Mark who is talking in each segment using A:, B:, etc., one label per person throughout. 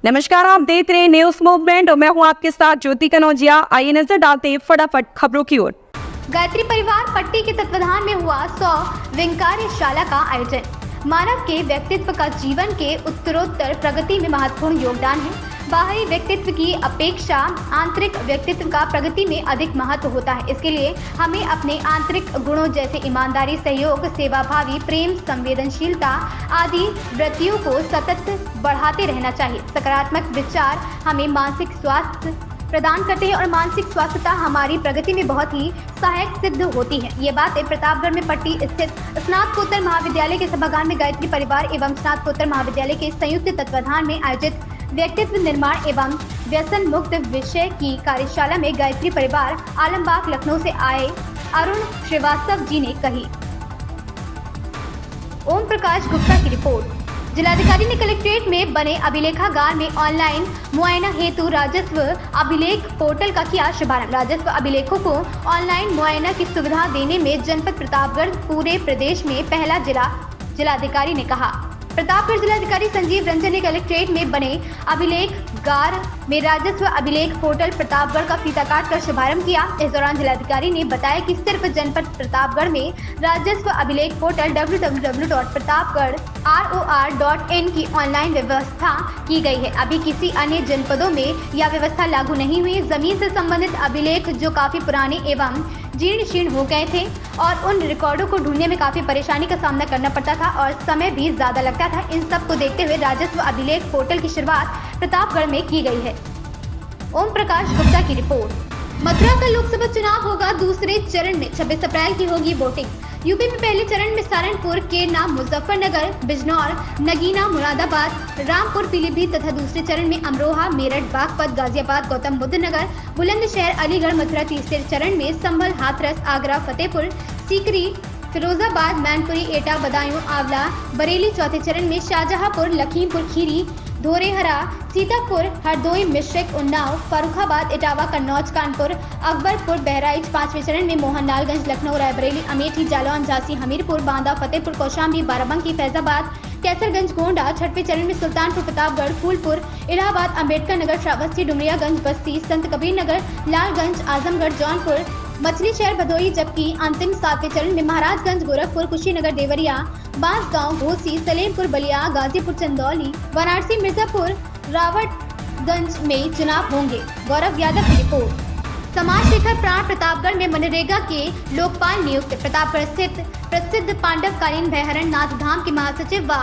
A: नमस्कार, आप देख रहे हैं न्यूज मूवमेंट और मैं हूं आपके साथ ज्योति कनौजिया। आइए नजर डालते हैं फटाफट खबरों की ओर।
B: गायत्री परिवार पट्टी के तत्वाधान में हुआ 100 व्यंग्यशाला का आयोजन। मानव के व्यक्तित्व का जीवन के उत्तरोत्तर प्रगति में महत्वपूर्ण योगदान है। बाहरी व्यक्तित्व की अपेक्षा आंतरिक व्यक्तित्व का प्रगति में अधिक महत्व होता है। इसके लिए हमें अपने आंतरिक गुणों जैसे ईमानदारी, सहयोग, सेवाभावी, प्रेम, संवेदनशीलता आदि वृत्तियों को सतत बढ़ाते रहना चाहिए। सकारात्मक विचार हमें मानसिक स्वास्थ्य प्रदान करते हैं और मानसिक स्वास्थ्यता हमारी प्रगति में बहुत ही सहायक सिद्ध होती है। ये बातें प्रतापगढ़ में पट्टी स्थित स्नातकोत्तर महाविद्यालय के सभागार में गायत्री परिवार एवं स्नातकोत्तर महाविद्यालय के संयुक्त तत्वाधान में आयोजित व्यक्तित्व निर्माण एवं व्यसन मुक्त विषय की कार्यशाला में गायत्री परिवार आलमबाग लखनऊ से आए अरुण श्रीवास्तव जी ने कही। ओम प्रकाश गुप्ता की रिपोर्ट। जिलाधिकारी ने कलेक्ट्रेट में बने अभिलेखागार में ऑनलाइन मुआयना हेतु राजस्व अभिलेख पोर्टल का किया शुभारंभ। राजस्व अभिलेखों को ऑनलाइन मुआयना की सुविधा देने में जनपद प्रतापगढ़ पूरे प्रदेश में पहला जिलाधिकारी ने कहा। प्रतापगढ़ जिलाधिकारी संजीव रंजन ने कलेक्ट्रेट में बने अभिलेखागार में राजस्व अभिलेख पोर्टल प्रतापगढ़ का फीता काट कर शुभारंभ किया। इस दौरान जिलाधिकारी ने बताया कि सिर्फ जनपद प्रतापगढ़ में राजस्व अभिलेख पोर्टल www.pratapgarh.ror.in की ऑनलाइन व्यवस्था की गई है। अभी किसी अन्य जनपदों में यह व्यवस्था लागू नहीं हुई। जमीन से संबंधित अभिलेख जो काफी पुराने एवं जीर्ण शीर्ण हो गए थे और उन रिकॉर्डों को ढूंढने में काफी परेशानी का सामना करना पड़ता था और समय भी ज्यादा लगता था। इन सब को देखते हुए राजस्व अभिलेख पोर्टल की शुरुआत प्रतापगढ़ में की गई है। ओम प्रकाश गुप्ता की रिपोर्ट। मथुरा का लोकसभा चुनाव होगा दूसरे चरण में 26 अप्रैल की होगी वोटिंग। यूपी में पहले चरण में सहारनपुर, केरना, मुजफ्फरनगर, बिजनौर, नगीना, मुरादाबाद, रामपुर, पीलीभीत तथा दूसरे चरण में अमरोहा, मेरठ, बागपत, गाजियाबाद, गौतम बुद्ध नगर, बुलंदशहर, अलीगढ़, मथुरा। तीसरे चरण में संभल, हाथरस, आगरा, फतेहपुर सीकरी, फिरोजाबाद, मैनपुरी, एटा, बदायूं, आंवला, बरेली। चौथे चरण में शाहजहांपुर, लखीमपुर खीरी, धोरेहरा, सीतापुर, हरदोई, मिश्रिक, उन्नाव, फर्रुखाबाद, इटावा, कन्नौज, कानपुर, अकबरपुर, बहराइच। पांचवें चरण में मोहनलालगंज, लखनऊ, रायबरेली, अमेठी, जालौन, झांसी, हमीरपुर, बांदा, फतेहपुर, कौशाम्बी, बाराबंकी, फैजाबाद, कैसरगंज, गोंडा। छठवें चरण में सुल्तानपुर, प्रतापगढ़, फूलपुर, इलाहाबाद, अम्बेडकर नगर, श्रावस्ती, डुमरियागंज, बस्ती, संत कबीर नगर, लालगंज, आजमगढ़, जौनपुर, मछली शहर, भदोही। जबकि अंतिम सातवें चरण में महाराजगंज, गोरखपुर, कुशीनगर, देवरिया, बांसगांव, घोसी, सलेमपुर, बलिया, गाजीपुर, चंदौली, वाराणसी, मिर्जापुर, रावटगंज में चुनाव होंगे। गौरव यादव की रिपोर्ट। समाज शिखर प्राण प्रतापगढ़ में मनरेगा के लोकपाल नियुक्त। प्रतापगढ़ स्थित प्रसिद्ध पांडवकालीन भैहरण नाथ धाम के महासचिव व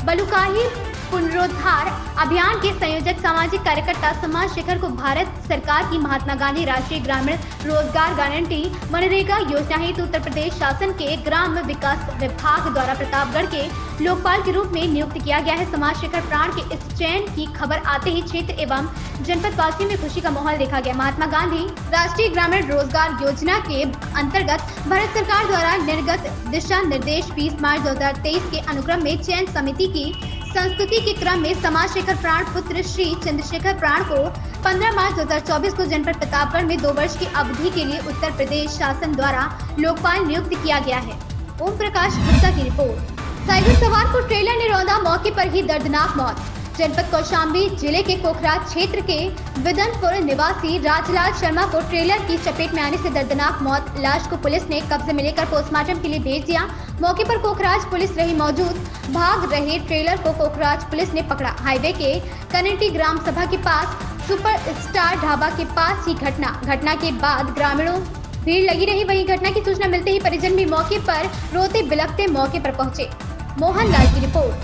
B: बलुकाही पुनरुद्धार अभियान के संयोजक सामाजिक कार्यकर्ता समाज शेखर को भारत सरकार की महात्मा गांधी राष्ट्रीय ग्रामीण रोजगार गारंटी मनरेगा योजना हेतु उत्तर प्रदेश शासन के ग्राम विकास विभाग द्वारा प्रतापगढ़ के लोकपाल के रूप में नियुक्त किया गया है। समाज शेखर प्राण के इस चयन की खबर आते ही क्षेत्र एवं जनपद वासियों में खुशी का माहौल देखा गया। महात्मा गांधी राष्ट्रीय ग्रामीण रोजगार योजना के अंतर्गत भारत सरकार द्वारा निर्गत दिशा निर्देश 20 मार्च 2023 के अनुक्रम में चयन समिति की संस्तुति के क्रम में समाज शेखर प्राण पुत्र श्री चंद्रशेखर प्राण को 15 मार्च 2024 को जनपद प्रतापगढ़ में 2 वर्ष की अवधि के लिए उत्तर प्रदेश शासन द्वारा लोकपाल नियुक्त किया गया है। ओम प्रकाश गुप्ता की रिपोर्ट। साइकिल सवार को ट्रेलर ने रौंदा, मौके पर ही दर्दनाक मौत। जनपद कौशाम्बी जिले के कोखराज क्षेत्र के विदनपुर निवासी राजलाल शर्मा को ट्रेलर की चपेट में आने से दर्दनाक मौत। लाश को पुलिस ने कब्जे में लेकर पोस्टमार्टम के लिए भेज दिया। मौके पर कोखराज पुलिस रही मौजूद। भाग रहे ट्रेलर को कोखराज पुलिस ने पकड़ा। हाईवे के कनेटी ग्राम सभा के पास सुपर स्टार ढाबा के पास ही घटना के बाद ग्रामीणों भीड़ लगी रही। वहीं घटना की सूचना मिलते ही परिजन भी मौके पर रोते बिलखते मौके पर पहुंचे। मोहन लाल की रिपोर्ट।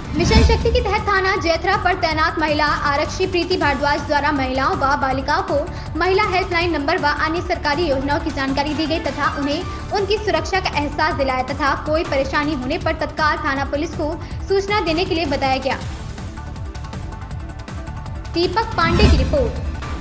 B: मिशन शक्ति के तहत थाना जैथरा पर तैनात महिला आरक्षी प्रीति भारद्वाज द्वारा महिलाओं व बालिकाओं को महिला हेल्पलाइन नंबर व अन्य सरकारी योजनाओं की जानकारी दी गई तथा उन्हें उनकी सुरक्षा का एहसास दिलाया तथा कोई परेशानी होने पर तत्काल थाना पुलिस को सूचना देने के लिए बताया गया। दीपक पांडे की रिपोर्ट।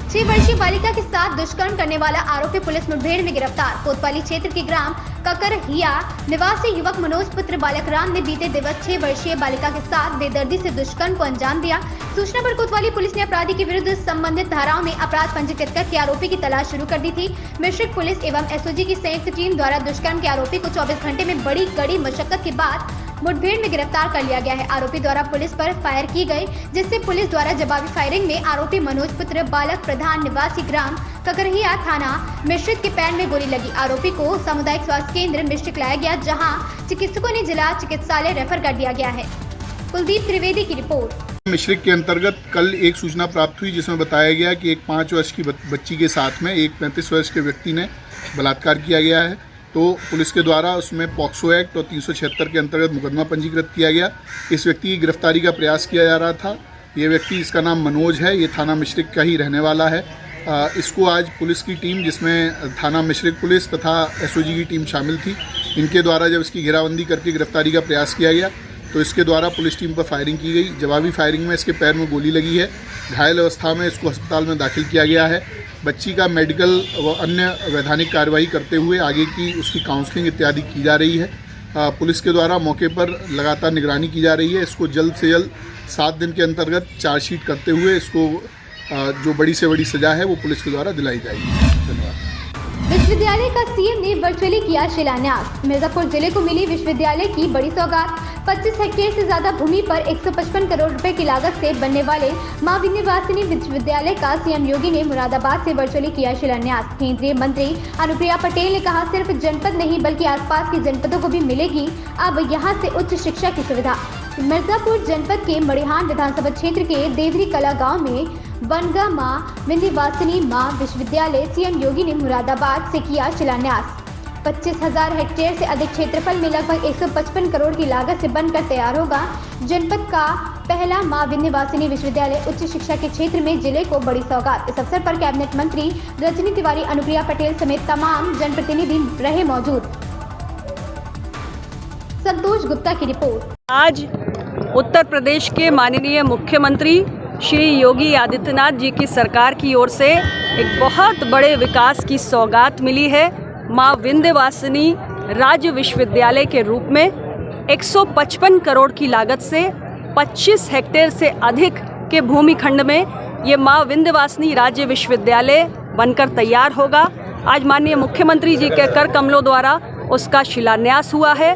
B: 6 वर्षीय बालिका के साथ दुष्कर्म करने वाला आरोपी पुलिस मुठभेड़ में गिरफ्तार। कोतवाली क्षेत्र के ग्राम ककरहिया निवासी युवक मनोज पुत्र बालक राम ने बीते दिवस 6 वर्षीय बालिका के साथ बेदर्दी से दुष्कर्म को अंजाम दिया। सूचना पर कोतवाली पुलिस ने अपराधी के विरुद्ध संबंधित धाराओं में अपराध पंजीकृत करके आरोपी की तलाश शुरू कर दी थी। मिश्रिक पुलिस एवं एसओजी की संयुक्त टीम द्वारा दुष्कर्म के आरोपी को 24 घंटे में बड़ी कड़ी मशक्कत के बाद मुठभेड़ में गिरफ्तार कर लिया गया है। आरोपी द्वारा पुलिस पर फायर की गई, जिससे पुलिस द्वारा जवाबी फायरिंग में आरोपी मनोज पुत्र बालक प्रधान निवासी ग्राम ककरहिया थाना मिश्रिक के पैर में गोली लगी। आरोपी को सामुदायिक स्वास्थ्य केंद्र मिश्रिक लाया गया, जहां चिकित्सकों ने जिला चिकित्सालय रेफर कर दिया गया है। कुलदीप त्रिवेदी की रिपोर्ट।
C: मिश्रिक के अंतर्गत कल एक सूचना प्राप्त हुई जिसमें बताया गया कि एक 5 वर्ष की बच्ची के साथ में एक 35 वर्ष के व्यक्ति ने बलात्कार किया गया है। तो पुलिस के द्वारा उसमें पॉक्सो एक्ट और 376 के अंतर्गत मुकदमा पंजीकृत किया गया। इस व्यक्ति की गिरफ्तारी का प्रयास किया जा रहा था। ये व्यक्ति, इसका नाम मनोज है, ये थाना मिश्रिक का ही रहने वाला है। इसको आज पुलिस की टीम, जिसमें थाना मिश्रिक पुलिस तथा एसओजी की टीम शामिल थी, इनके द्वारा जब इसकी घेराबंदी करके गिरफ्तारी का प्रयास किया गया तो इसके द्वारा पुलिस टीम पर फायरिंग की गई। जवाबी फायरिंग में इसके पैर में गोली लगी है। घायल अवस्था में इसको अस्पताल में दाखिल किया गया है। बच्ची का मेडिकल व अन्य वैधानिक कार्रवाई करते हुए आगे की उसकी काउंसलिंग इत्यादि की जा रही है। पुलिस के द्वारा मौके पर लगातार निगरानी की जा रही है। इसको जल्द से जल्द 7 दिन के अंतर्गत चार्जशीट करते हुए इसको जो बड़ी से बड़ी सजा है वो पुलिस के द्वारा दिलाई जाएगी। धन्यवाद।
B: विश्वविद्यालय का सीएम ने वर्चुअली किया शिलान्यास। मिर्जापुर जिले को मिली विश्वविद्यालय की बड़ी सौगात। 25 हेक्टेयर से ज्यादा भूमि पर 155 करोड़ रुपए की लागत से बनने वाले मां विंध्यवासिनी विश्वविद्यालय का सीएम योगी ने मुरादाबाद से वर्चुअली किया शिलान्यास। केंद्रीय मंत्री अनुप्रिया पटेल ने कहा, सिर्फ जनपद नहीं बल्कि आसपास के जनपदों को भी मिलेगी अब यहां से उच्च शिक्षा की सुविधा। मिर्जापुर जनपद के मड़िहान विधानसभा क्षेत्र के देवरी कला गाँव में बनगा मां विंध्यवासिनी मां विश्वविद्यालय सीएम योगी ने मुरादाबाद से किया शिलान्यास। 25,000 हेक्टेयर से अधिक क्षेत्रफल में लगभग 155 करोड़ की लागत से बनकर तैयार होगा जनपद का पहला मां विंध्यवासिनी विश्वविद्यालय। उच्च शिक्षा के क्षेत्र में जिले को बड़ी सौगात। इस अवसर पर कैबिनेट मंत्री रजनी तिवारी, अनुप्रिया पटेल समेत तमाम जनप्रतिनिधि रहे मौजूद। संतोष गुप्ता की रिपोर्ट।
D: आज उत्तर प्रदेश के माननीय मुख्यमंत्री श्री योगी आदित्यनाथ जी की सरकार की ओर से एक बहुत बड़े विकास की सौगात मिली है। मां विंध्यवासिनी राज्य विश्वविद्यालय के रूप में 155 करोड़ की लागत से 25 हेक्टेयर से अधिक के भूमिखंड में ये मां विंध्यवासिनी राज्य विश्वविद्यालय बनकर तैयार होगा। आज माननीय मुख्यमंत्री जी के कर कमलों द्वारा उसका शिलान्यास हुआ है।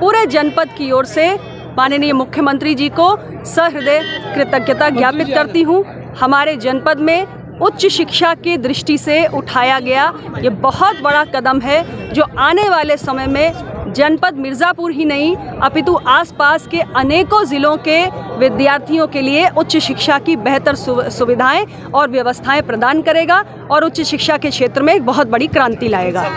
D: पूरे जनपद की ओर से माननीय मुख्यमंत्री जी को सहृदय कृतज्ञता ज्ञापित करती हूँ। हमारे जनपद में उच्च शिक्षा की दृष्टि से उठाया गया ये बहुत बड़ा कदम है, जो आने वाले समय में जनपद मिर्ज़ापुर ही नहीं अपितु आसपास के अनेकों ज़िलों के विद्यार्थियों के लिए उच्च शिक्षा की बेहतर सुविधाएं और व्यवस्थाएं प्रदान करेगा और उच्च शिक्षा के क्षेत्र में एक बहुत बड़ी क्रांति लाएगा।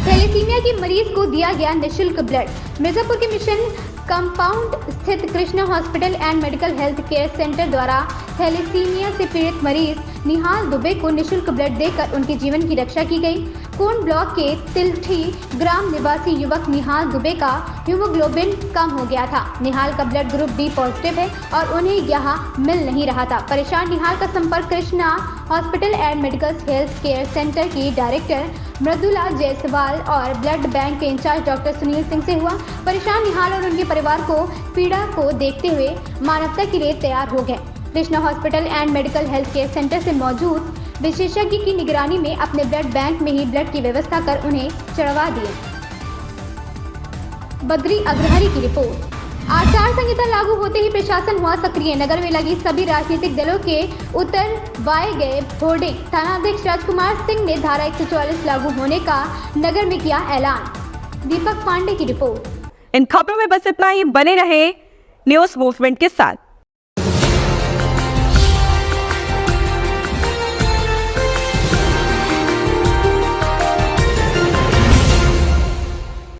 B: थैलेसीमिया की मरीज को दिया गया निःशुल्क ब्लड। मिर्जापुर के मिशन कंपाउंड स्थित Krishna hospital and medical health care centre द्वारा थैलेसीमिया से पीड़ित मरीज निहाल दुबे को निःशुल्क ब्लड देकर उनके जीवन की रक्षा की गई। कोन ब्लॉक के तिलठी ग्राम निवासी युवक निहाल दुबे का हीमोग्लोबिन कम हो गया था। निहाल का ब्लड ग्रुप बी पॉजिटिव है और उन्हें यहाँ मिल नहीं रहा था। परेशान निहाल का संपर्क Krishna hospital and medical health care centre की डायरेक्टर मृदुला जायसवाल और ब्लड बैंक के इंचार्ज डॉक्टर सुनील सिंह से हुआ। परेशान निहाल और उनके परिवार को पीड़ा को देखते हुए मानवता के लिए तैयार हो गए। Krishna hospital and medical health care centre से मौजूद विशेषज्ञ की निगरानी में अपने ब्लड बैंक में ही ब्लड की व्यवस्था कर उन्हें चढ़वा दिए। बद्री अग्रहरी की रिपोर्ट। आचार संहिता लागू होते ही प्रशासन हुआ सक्रिय। नगर में लगी सभी राजनीतिक दलों के उतरवाए गए होर्डिंग। थानाध्यक्ष राजकुमार सिंह ने धारा 144 लागू होने का नगर में किया ऐलान। दीपक पांडे की रिपोर्ट।
A: इन खबरों में बस इतना ही। बने रहे न्यूज़ मूवमेंट के साथ।